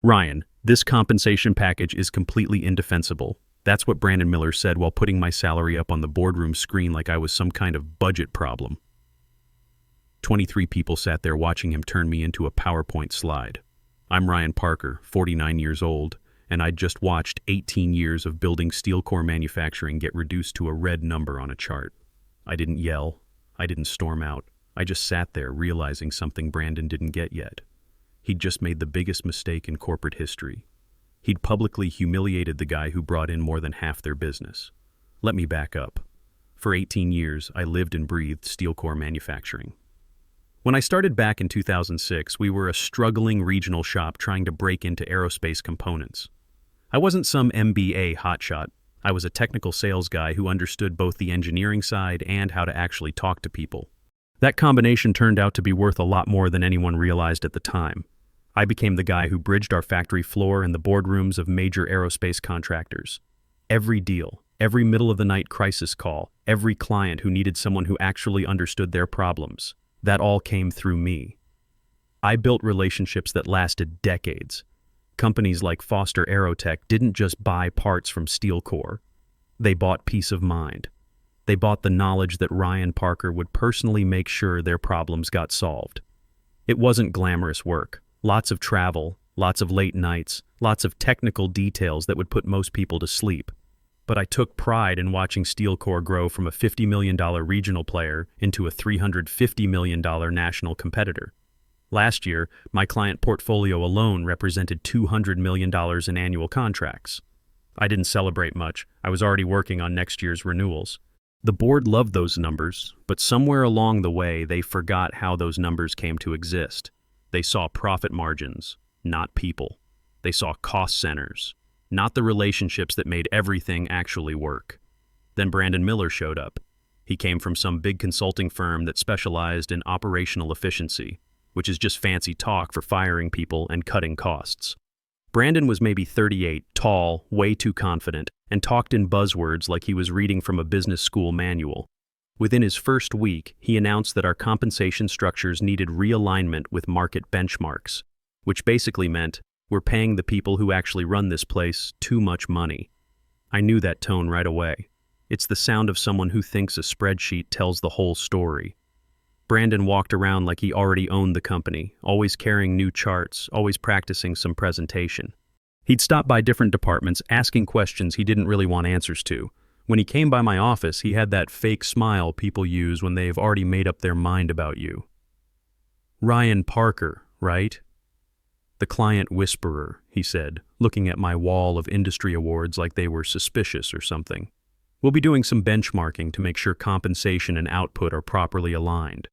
Ryan, this compensation package is completely indefensible. That's what Brandon Miller said while putting my salary up on the boardroom screen like I was some kind of budget problem. 23 people sat there watching him turn me into a PowerPoint slide. I'm Ryan Parker, 49 years old, and I'd just watched 18 years of building steel core manufacturing get reduced to a red number on a chart. I didn't yell. I didn't storm out. I just sat there realizing something Brandon didn't get yet. He'd just made the biggest mistake in corporate history. He'd publicly humiliated the guy who brought in more than half their business. Let me back up. For 18 years, I lived and breathed steel core manufacturing. When I started back in 2006, we were a struggling regional shop trying to break into aerospace components. I wasn't some MBA hotshot. I was a technical sales guy who understood both the engineering side and how to actually talk to people. That combination turned out to be worth a lot more than anyone realized at the time. I became the guy who bridged our factory floor and the boardrooms of major aerospace contractors. Every deal, every middle-of-the-night crisis call, every client who needed someone who actually understood their problems, that all came through me. I built relationships that lasted decades. Companies like Foster Aerotech didn't just buy parts from steel core. They bought peace of mind. They bought the knowledge that Ryan Parker would personally make sure their problems got solved. It wasn't glamorous work. Lots of travel, lots of late nights, lots of technical details that would put most people to sleep. But I took pride in watching steel core grow from a $50 million regional player into a $350 million national competitor. Last year, my client portfolio alone represented $200 million in annual contracts. I didn't celebrate much. I was already working on next year's renewals. The board loved those numbers, but somewhere along the way, they forgot how those numbers came to exist. They saw profit margins, not people. They saw cost centers, not the relationships that made everything actually work. Then Brandon Miller showed up. He came from some big consulting firm that specialized in operational efficiency, which is just fancy talk for firing people and cutting costs. Brandon was maybe 38, tall, way too confident, and talked in buzzwords like he was reading from a business school manual. Within his first week, he announced that our compensation structures needed realignment with market benchmarks, which basically meant we're paying the people who actually run this place too much money. I knew that tone right away. It's the sound of someone who thinks a spreadsheet tells the whole story. Brandon walked around like he already owned the company, always carrying new charts, always practicing some presentation. He'd stop by different departments, asking questions he didn't really want answers to. When he came by my office, he had that fake smile people use when they've already made up their mind about you. Ryan Parker, right? The client whisperer, he said, looking at my wall of industry awards like they were suspicious or something. We'll be doing some benchmarking to make sure compensation and output are properly aligned.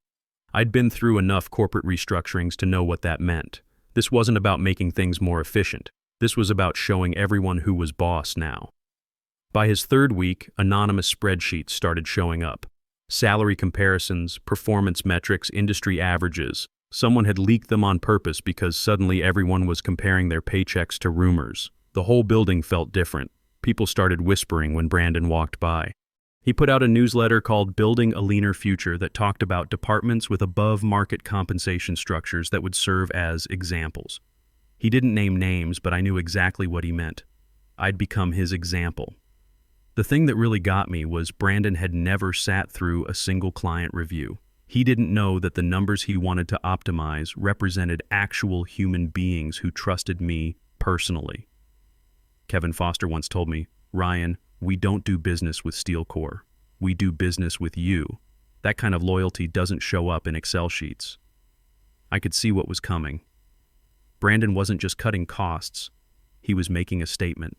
I'd been through enough corporate restructurings to know what that meant. This wasn't about making things more efficient. This was about showing everyone who was boss now. By his third week, anonymous spreadsheets started showing up. Salary comparisons, performance metrics, industry averages. Someone had leaked them on purpose because suddenly everyone was comparing their paychecks to rumors. The whole building felt different. People started whispering when Brandon walked by. He put out a newsletter called Building a Leaner Future that talked about departments with above-market compensation structures that would serve as examples. He didn't name names, but I knew exactly what he meant. I'd become his example. The thing that really got me was Brandon had never sat through a single client review. He didn't know that the numbers he wanted to optimize represented actual human beings who trusted me personally. Kevin Foster once told me, "Ryan, we don't do business with steel core. We do business with you." That kind of loyalty doesn't show up in Excel sheets. I could see what was coming. Brandon wasn't just cutting costs. He was making a statement.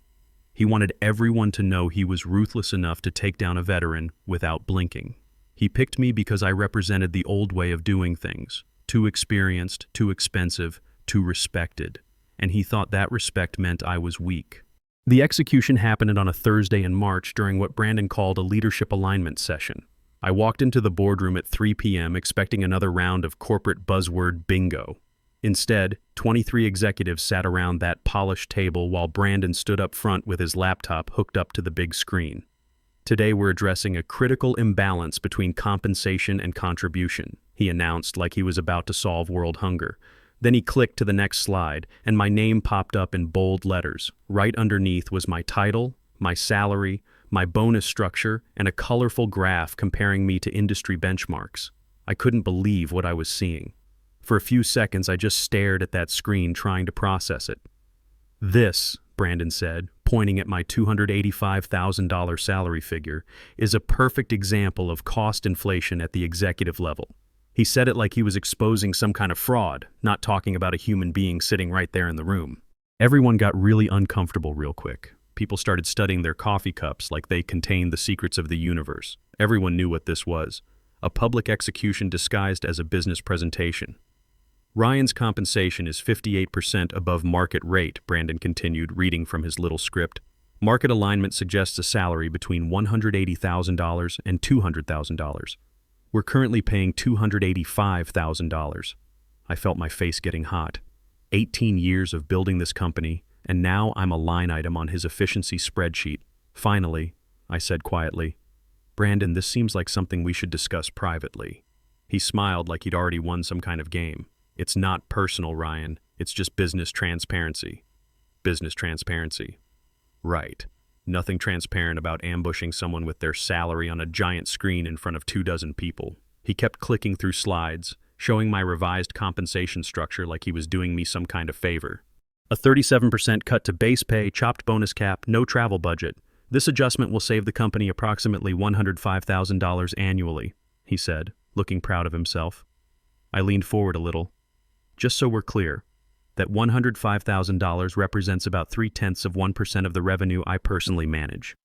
He wanted everyone to know he was ruthless enough to take down a veteran without blinking. He picked me because I represented the old way of doing things. Too experienced, too expensive, too respected. And he thought that respect meant I was weak. The execution happened on a Thursday in March during what Brandon called a leadership alignment session. I walked into the boardroom at 3 p.m. expecting another round of corporate buzzword bingo. Instead, 23 executives sat around that polished table while Brandon stood up front with his laptop hooked up to the big screen. Today we're addressing a critical imbalance between compensation and contribution, he announced like he was about to solve world hunger. Then he clicked to the next slide, and my name popped up in bold letters. Right underneath was my title, my salary, my bonus structure, and a colorful graph comparing me to industry benchmarks. I couldn't believe what I was seeing. For a few seconds, I just stared at that screen trying to process it. This, Brandon said, pointing at my $285,000 salary figure, is a perfect example of cost inflation at the executive level. He said it like he was exposing some kind of fraud, not talking about a human being sitting right there in the room. Everyone got really uncomfortable real quick. People started studying their coffee cups like they contained the secrets of the universe. Everyone knew what this was. A public execution disguised as a business presentation. Ryan's compensation is 58% above market rate, Brandon continued, reading from his little script. Market alignment suggests a salary between $180,000 and $200,000. We're currently paying $285,000. I felt my face getting hot. 18 years of building this company, and now I'm a line item on his efficiency spreadsheet. Finally, I said quietly, Brandon, this seems like something we should discuss privately. He smiled like he'd already won some kind of game. It's not personal, Ryan. It's just business transparency. Business transparency. Right. Nothing transparent about ambushing someone with their salary on a giant screen in front of 24 people. He kept clicking through slides, showing my revised compensation structure like he was doing me some kind of favor. A 37% cut to base pay, chopped bonus cap, no travel budget. This adjustment will save the company approximately $105,000 annually, he said, looking proud of himself. I leaned forward a little. Just so we're clear, that $105,000 represents about 0.3% of the revenue I personally manage.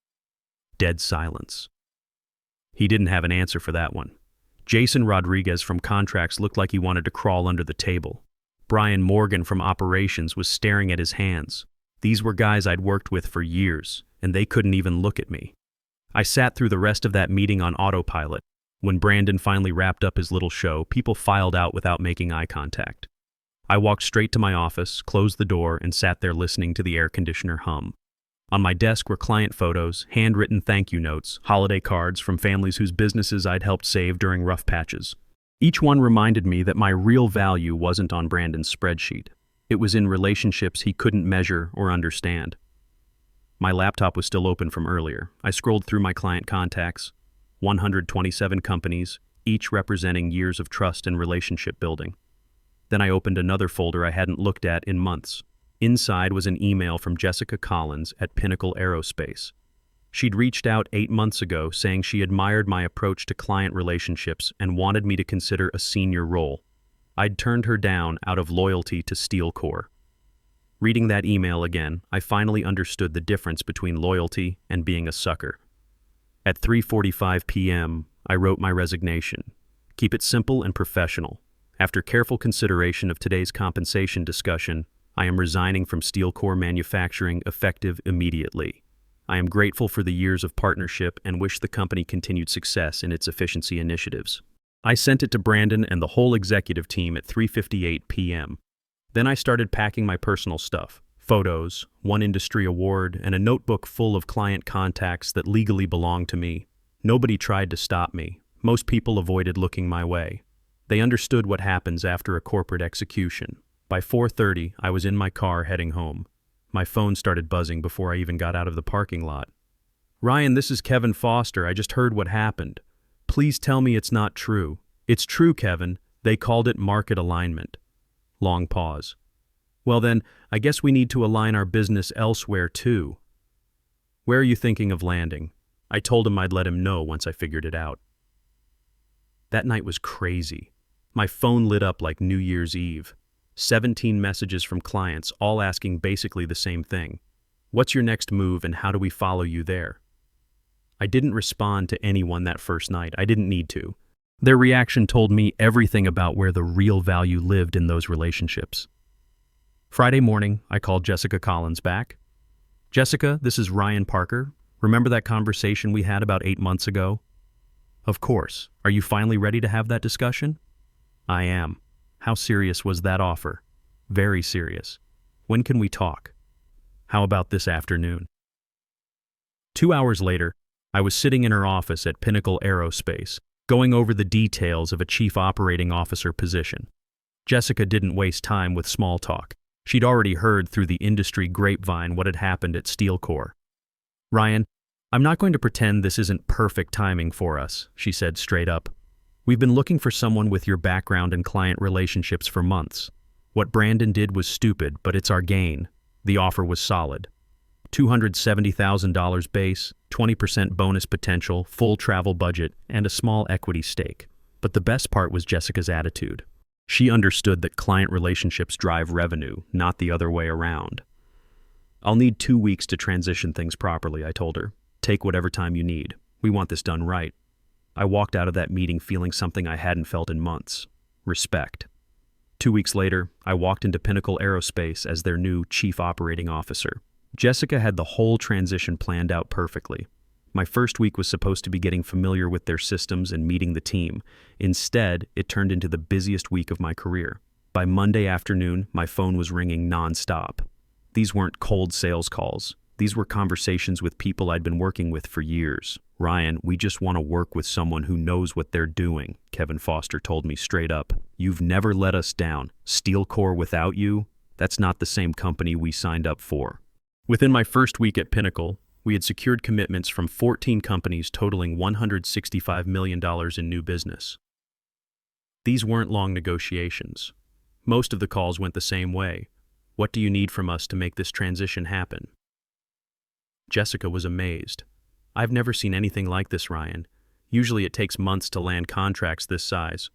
Dead silence. He didn't have an answer for that one. Jason Rodriguez from contracts looked like he wanted to crawl under the table. Brian Morgan from operations was staring at his hands. These were guys I'd worked with for years, and they couldn't even look at me. I sat through the rest of that meeting on autopilot. When Brandon finally wrapped up his little show, people filed out without making eye contact. I walked straight to my office, closed the door, and sat there listening to the air conditioner hum. On my desk were client photos, handwritten thank you notes, holiday cards from families whose businesses I'd helped save during rough patches. Each one reminded me that my real value wasn't on Brandon's spreadsheet. It was in relationships he couldn't measure or understand. My laptop was still open from earlier. I scrolled through my client contacts, 127 companies, each representing years of trust and relationship building. Then I opened another folder I hadn't looked at in months. Inside was an email from Jessica Collins at Pinnacle Aerospace. She'd reached out 8 months ago saying she admired my approach to client relationships and wanted me to consider a senior role. I'd turned her down out of loyalty to Steel Core. Reading that email again, I finally understood the difference between loyalty and being a sucker. At 3:45 p.m., I wrote my resignation. Keep it simple and professional. After careful consideration of today's compensation discussion, I am resigning from Steel Core Manufacturing effective immediately. I am grateful for the years of partnership and wish the company continued success in its efficiency initiatives. I sent it to Brandon and the whole executive team at 3:58 p.m. Then I started packing my personal stuff, photos, one industry award, and a notebook full of client contacts that legally belonged to me. Nobody tried to stop me. Most people avoided looking my way. They understood what happens after a corporate execution. By 4:30, I was in my car heading home. My phone started buzzing before I even got out of the parking lot. Ryan, this is Kevin Foster. I just heard what happened. Please tell me it's not true. It's true, Kevin. They called it market alignment. Long pause. Well then, I guess we need to align our business elsewhere too. Where are you thinking of landing? I told him I'd let him know once I figured it out. That night was crazy. My phone lit up like New Year's Eve. 17 messages from clients, all asking basically the same thing. What's your next move and how do we follow you there? I didn't respond to anyone that first night. I didn't need to. Their reaction told me everything about where the real value lived in those relationships. Friday morning, I called Jessica Collins back. Jessica, this is Ryan Parker. Remember that conversation we had about 8 months ago? Of course. Are you finally ready to have that discussion? I am. How serious was that offer? Very serious. When can we talk? How about this afternoon? 2 hours later, I was sitting in her office at Pinnacle Aerospace, going over the details of a chief operating officer position. Jessica didn't waste time with small talk. She'd already heard through the industry grapevine what had happened at SteelCore. "Ryan, I'm not going to pretend this isn't perfect timing for us," she said straight up. "We've been looking for someone with your background and client relationships for months. What Brandon did was stupid, but it's our gain." The offer was solid. $270,000 base, 20% bonus potential, full travel budget, and a small equity stake. But the best part was Jessica's attitude. She understood that client relationships drive revenue, not the other way around. "I'll need 2 weeks to transition things properly," I told her. "Take whatever time you need. We want this done right." I walked out of that meeting feeling something I hadn't felt in months: respect. 2 weeks later, I walked into Pinnacle Aerospace as their new chief operating officer. Jessica had the whole transition planned out perfectly. My first week was supposed to be getting familiar with their systems and meeting the team. Instead, it turned into the busiest week of my career. By Monday afternoon, my phone was ringing nonstop. These weren't cold sales calls. These were conversations with people I'd been working with for years. "Ryan, we just want to work with someone who knows what they're doing," Kevin Foster told me straight up. "You've never let us down. SteelCore without you? That's not the same company we signed up for." Within my first week at Pinnacle, we had secured commitments from 14 companies totaling $165 million in new business. These weren't long negotiations. Most of the calls went the same way. "What do you need from us to make this transition happen?" Jessica was amazed. "I've never seen anything like this, Ryan. Usually it takes months to land contracts this size."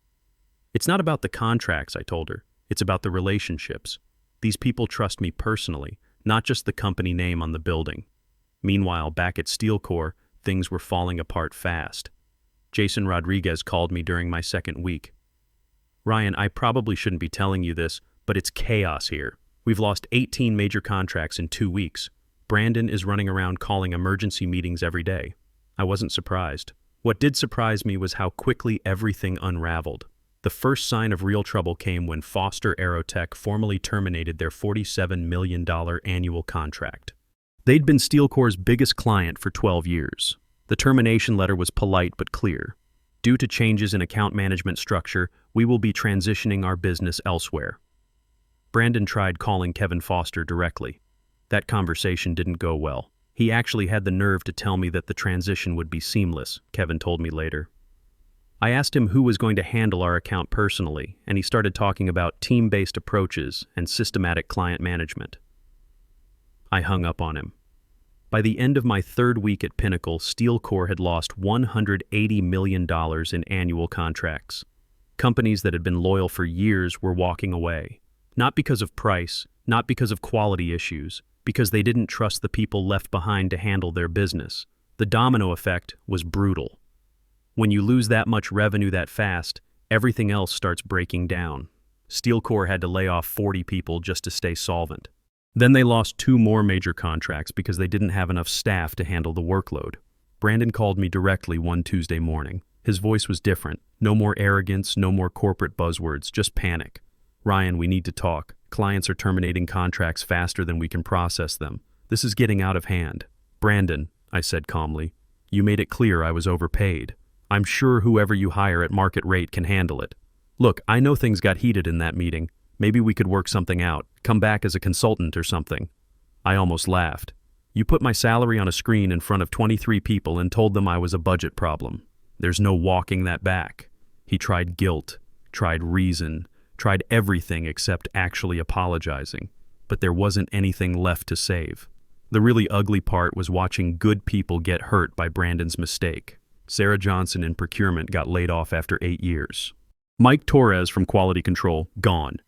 "It's not about the contracts," I told her. "It's about the relationships. These people trust me personally, not just the company name on the building." Meanwhile, back at SteelCore, things were falling apart fast. Jason Rodriguez called me during my second week. "Ryan, I probably shouldn't be telling you this, but it's chaos here. We've lost 18 major contracts in 2 weeks. Brandon is running around calling emergency meetings every day." I wasn't surprised. What did surprise me was how quickly everything unraveled. The first sign of real trouble came when Foster Aerotech formally terminated their $47 million annual contract. They'd been SteelCore's biggest client for 12 years. The termination letter was polite but clear. "Due to changes in account management structure, we will be transitioning our business elsewhere." Brandon tried calling Kevin Foster directly. That conversation didn't go well. He actually had the nerve to tell me that the transition would be seamless, Kevin told me later. I asked him who was going to handle our account personally, and he started talking about team-based approaches and systematic client management. I hung up on him. By the end of my third week at Pinnacle, SteelCore had lost $180 million in annual contracts. Companies that had been loyal for years were walking away. Not because of price, not because of quality issues, because they didn't trust the people left behind to handle their business. The domino effect was brutal. When you lose that much revenue that fast, everything else starts breaking down. SteelCore had to lay off 40 people just to stay solvent. Then they lost 2 more major contracts because they didn't have enough staff to handle the workload. Brandon called me directly one Tuesday morning. His voice was different. No more arrogance, no more corporate buzzwords, just panic. "Ryan, we need to talk. Clients are terminating contracts faster than we can process them. This is getting out of hand." "Brandon," I said calmly, "you made it clear I was overpaid. I'm sure whoever you hire at market rate can handle it. Look, I know things got heated in that meeting. Maybe we could work something out. Come back as a consultant or something." I almost laughed. "You put my salary on a screen in front of 23 people and told them I was a budget problem. There's no walking that back." He tried guilt, tried reason, tried everything except actually apologizing. But there wasn't anything left to save. The really ugly part was watching good people get hurt by Brandon's mistake. Sarah Johnson in procurement got laid off after 8 years. Mike Torres from quality control, gone.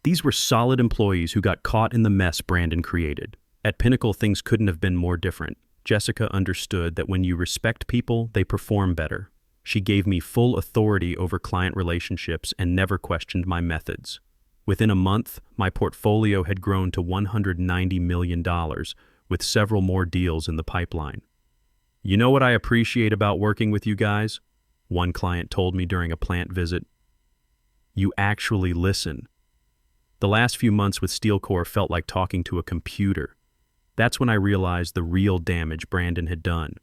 These were solid employees who got caught in the mess Brandon created. At Pinnacle, things couldn't have been more different. Jessica understood that when you respect people, they perform better. She gave me full authority over client relationships and never questioned my methods. Within a month, my portfolio had grown to $190 million, with several more deals in the pipeline. "You know what I appreciate about working with you guys?" one client told me during a plant visit. "You actually listen." The last few months with SteelCore felt like talking to a computer. That's when I realized the real damage Brandon had done.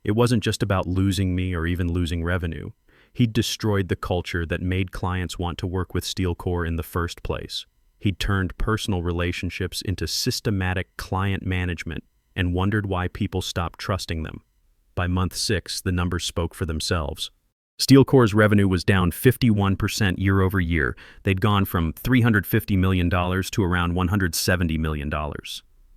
It wasn't just about losing me or even losing revenue. He'd destroyed the culture that made clients want to work with SteelCore in the first place. He'd turned personal relationships into systematic client management and wondered why people stopped trusting them. By month 6, the numbers spoke for themselves. SteelCore's revenue was down 51% year over year. They'd gone from $350 million to around $170 million.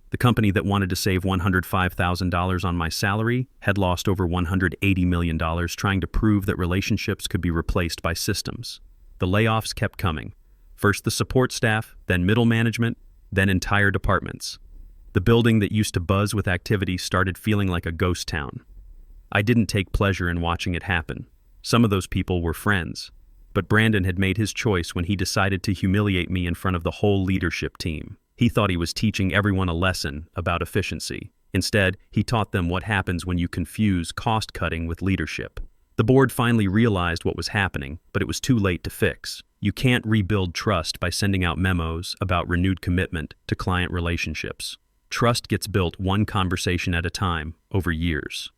The company that wanted to save $105,000 on my salary had lost over $180 million trying to prove that relationships could be replaced by systems. The layoffs kept coming. First the support staff, then middle management, then entire departments. The building that used to buzz with activity started feeling like a ghost town. I didn't take pleasure in watching it happen. Some of those people were friends, but Brandon had made his choice when he decided to humiliate me in front of the whole leadership team. He thought he was teaching everyone a lesson about efficiency. Instead, he taught them what happens when you confuse cost-cutting with leadership. The board finally realized what was happening, but it was too late to fix. You can't rebuild trust by sending out memos about renewed commitment to client relationships. Trust gets built one conversation at a time, over years.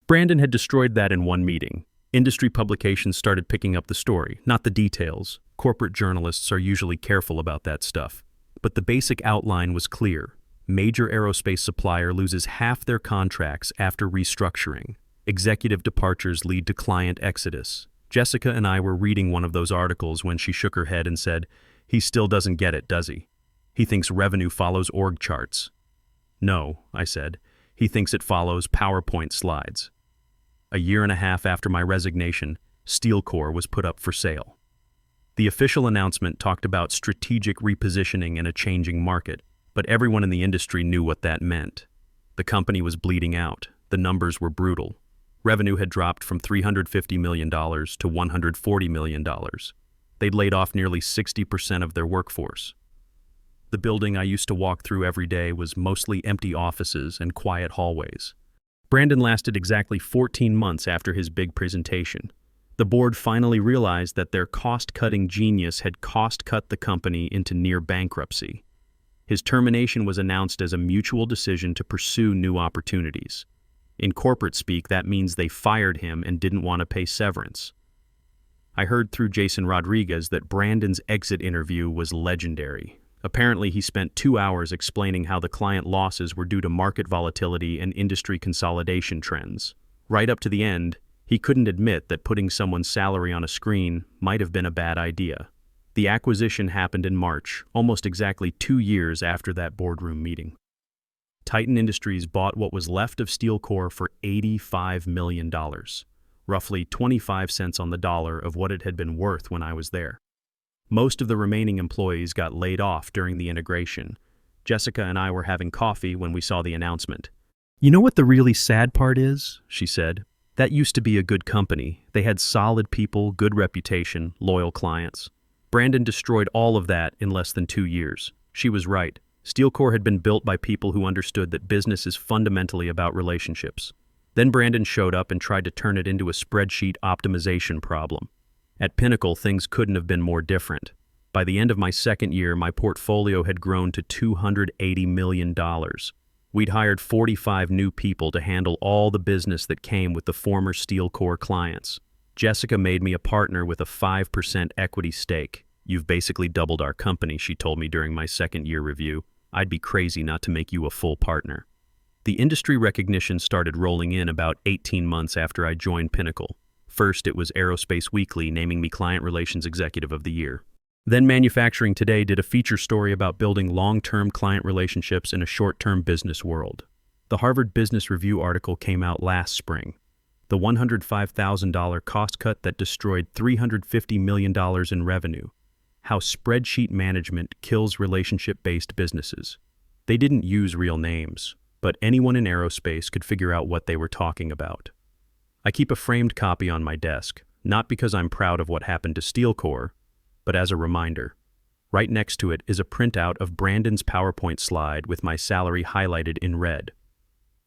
Brandon had destroyed that in one meeting. Industry publications started picking up the story, not the details. Corporate journalists are usually careful about that stuff. But the basic outline was clear. Major aerospace supplier loses half their contracts after restructuring. Executive departures lead to client exodus. Jessica and I were reading one of those articles when she shook her head and said, "He still doesn't get it, does he? He thinks revenue follows org charts." "No," I said. "He thinks it follows PowerPoint slides." A year and a half after my resignation, SteelCore was put up for sale. The official announcement talked about strategic repositioning in a changing market, but everyone in the industry knew what that meant. The company was bleeding out. The numbers were brutal. Revenue had dropped from $350 million to $140 million. They'd laid off nearly 60% of their workforce. The building I used to walk through every day was mostly empty offices and quiet hallways. Brandon lasted exactly 14 months after his big presentation. The board finally realized that their cost-cutting genius had cost-cut the company into near bankruptcy. His termination was announced as a mutual decision to pursue new opportunities. In corporate speak, that means they fired him and didn't want to pay severance. I heard through Jason Rodriguez that Brandon's exit interview was legendary. Apparently, he spent 2 hours explaining how the client losses were due to market volatility and industry consolidation trends. Right up to the end, he couldn't admit that putting someone's salary on a screen might have been a bad idea. The acquisition happened in March, almost exactly 2 years after that boardroom meeting. Titan Industries bought what was left of SteelCore for $85 million, roughly 25 cents on the dollar of what it had been worth when I was there. Most of the remaining employees got laid off during the integration. Jessica and I were having coffee when we saw the announcement. "You know what the really sad part is?" she said. "That used to be a good company. They had solid people, good reputation, loyal clients. Brandon destroyed all of that in less than 2 years." She was right. SteelCore had been built by people who understood that business is fundamentally about relationships. Then Brandon showed up and tried to turn it into a spreadsheet optimization problem. At Pinnacle, things couldn't have been more different. By the end of my second year, my portfolio had grown to $280 million. We'd hired 45 new people to handle all the business that came with the former SteelCore clients. Jessica made me a partner with a 5% equity stake. "You've basically doubled our company," she told me during my second year review. "I'd be crazy not to make you a full partner." The industry recognition started rolling in about 18 months after I joined Pinnacle. First, it was Aerospace Weekly naming me Client Relations Executive of the Year. Then Manufacturing Today did a feature story about building long-term client relationships in a short-term business world. The Harvard Business Review article came out last spring. The $105,000 cost cut that destroyed $350 million in revenue. How spreadsheet management kills relationship-based businesses. They didn't use real names, but anyone in aerospace could figure out what they were talking about. I keep a framed copy on my desk, not because I'm proud of what happened to SteelCore, but as a reminder. Right next to it is a printout of Brandon's PowerPoint slide with my salary highlighted in red.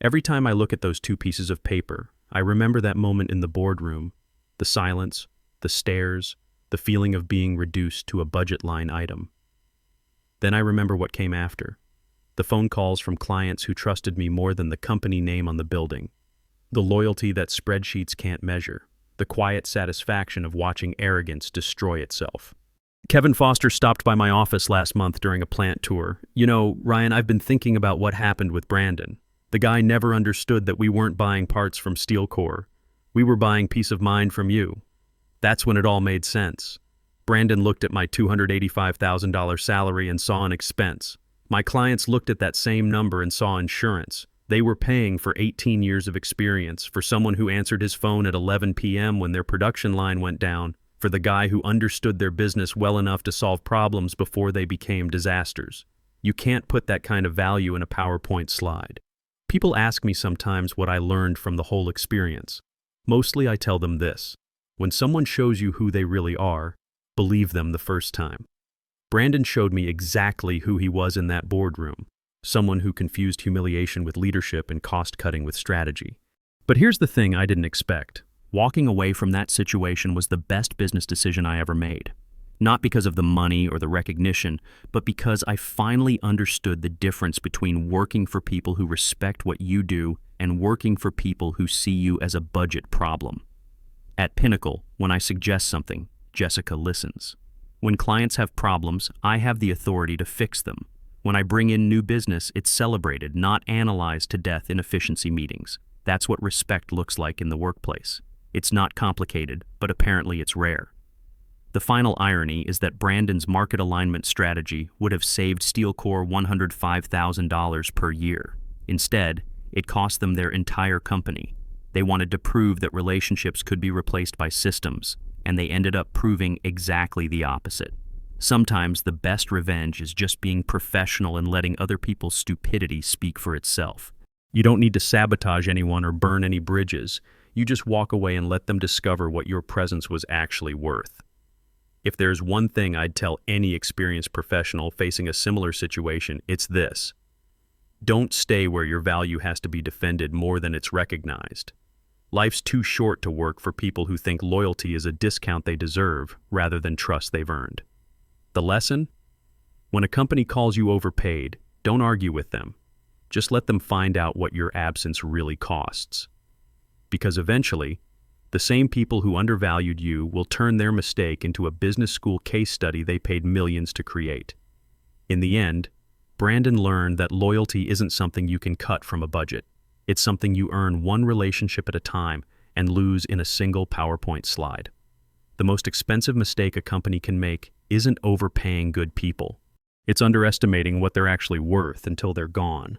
Every time I look at those 2 pieces of paper, I remember that moment in the boardroom, the silence, the stares, the feeling of being reduced to a budget line item. Then I remember what came after. The phone calls from clients who trusted me more than the company name on the building. The loyalty that spreadsheets can't measure. the quiet satisfaction of watching arrogance destroy itself. Kevin Foster stopped by my office last month during a plant tour. You know, Ryan, I've been thinking about what happened with Brandon. The guy never understood that we weren't buying parts from Steel Core. We were buying peace of mind from you. That's when it all made sense. Brandon looked at my $285,000 salary and saw an expense. My clients looked at that same number and saw insurance. They were paying for 18 years of experience, for someone who answered his phone at 11 p.m. when their production line went down, for the guy who understood their business well enough to solve problems before they became disasters. You can't put that kind of value in a PowerPoint slide. People ask me sometimes what I learned from the whole experience. Mostly I tell them this: when someone shows you who they really are, believe them the first time. Brandon showed me exactly who he was in that boardroom, someone who confused humiliation with leadership and cost-cutting with strategy. But here's the thing I didn't expect. Walking away from that situation was the best business decision I ever made. Not because of the money or the recognition, but because I finally understood the difference between working for people who respect what you do and working for people who see you as a budget problem. At Pinnacle, when I suggest something, Jessica listens. When clients have problems, I have the authority to fix them. When I bring in new business, it's celebrated, not analyzed to death in efficiency meetings. That's what respect looks like in the workplace. It's not complicated, but apparently it's rare. The final irony is that Brandon's market alignment strategy would have saved Steel Core $105,000 per year. Instead, it cost them their entire company. They wanted to prove that relationships could be replaced by systems, and they ended up proving exactly the opposite. Sometimes the best revenge is just being professional and letting other people's stupidity speak for itself. You don't need to sabotage anyone or burn any bridges. You just walk away and let them discover what your presence was actually worth. If there's one thing I'd tell any experienced professional facing a similar situation, it's this: don't stay where your value has to be defended more than it's recognized. Life's too short to work for people who think loyalty is a discount they deserve rather than trust they've earned. The lesson? When a company calls you overpaid, don't argue with them. Just let them find out what your absence really costs. Because eventually, the same people who undervalued you will turn their mistake into a business school case study they paid millions to create. In the end, Brandon learned that loyalty isn't something you can cut from a budget. It's something you earn one relationship at a time and lose in a single PowerPoint slide. The most expensive mistake a company can make isn't overpaying good people. It's underestimating what they're actually worth until they're gone.